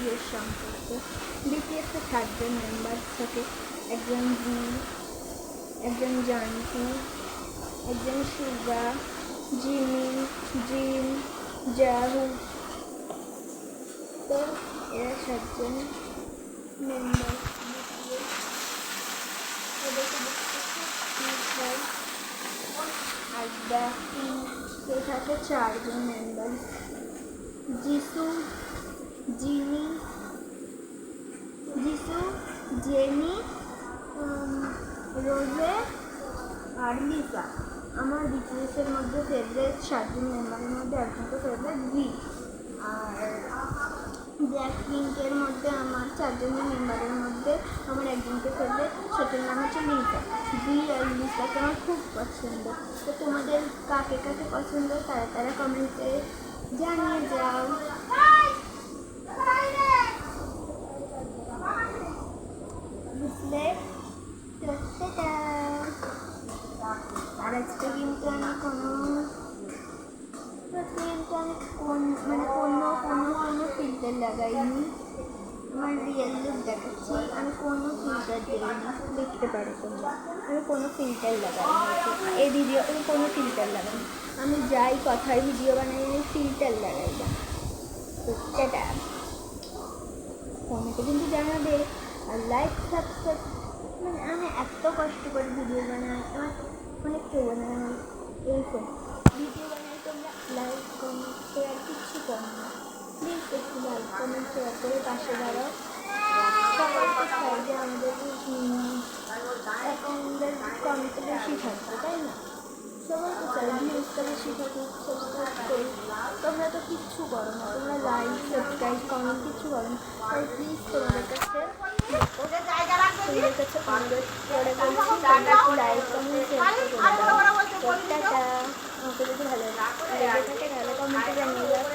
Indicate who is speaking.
Speaker 1: BTS সম্পর্কে। BTS এ 4 জন member থাকে, একজন জি, একজন জানকি, একজন সুগা, জিমিন, জিন, জাহু। তো এরা 7 জন মেম্বার। আর ব্ল্যাকপিঙ্কে থাকে 4 জন মেম্বার, যিশু, জেনি, রোজে আর লিসা। আমার BTS এর মধ্যে ফেভারিট 7 জন মেম্বারের মধ্যে একজনকে ফেভারিট জি। আর ব্ল্যাকপিঙ্কের মধ্যে আমার 4 জনের মেম্বারের মধ্যে আমার একজনকে ফেভারিট, সেটার নাম হচ্ছে লিসা। জি আর লিসাকে আমার খুব পছন্দ। তো তোমাদের কাকে কাকে পছন্দ তারা কমেন্টে জানিয়ে যাও। বুঝলে? আর আজকে কিন্তু আমি কোনো ফিল্টার লাগাইনি, আমার রিয়েল লুক দেখাচ্ছি। আমি কোনো ফিল্টার দিইনি, দেখতে পারো তোমরা। আমি কোনো ফিল্টার লাগাইনি এই ভিডিও, আমি কোনো ফিল্টার লাগাইনি। আমি যাই কথার ভিডিও বানাই আমি ফিল্টার লাগাই না। তো টাটা, কমেন্টে কিন্তু জানাবে আর লাইক সাবস্ক্রাইব। আমি এত কষ্ট করে ভিডিও বানাই, আমার অনেক কেউ বানাই, এই ভিডিও বানাই, তোমরা লাইক কমেন্ট শেয়ার কিচ্ছু করো না। প্লিজ একটু লাইক কমেন্ট শেয়ার করে পাশে দাঁড়াও। সবাইকে চাই যে আমাদের অ্যাকাউন্টের কমেন্টে বেশি থাকবে, তাই না? সবাইকে চাই ভিউজটা বেশি থাকুক, সাবস্ক্রাইব করি। তোমরা তো কিচ্ছু করো না, তোমরা লাইক সাবস্ক্রাইব কমেন্ট কিচ্ছু করো না। তাই প্লিজ তোমাদের কাছে অনুরোধ করে বলছি, তোমরা একটু লাইক কমেন্ট শেয়ার করে দাও। টাটা। আমাকে যদি ভালো লেগে থাকে তাহলে কমেন্টে জানিয়ে দাও।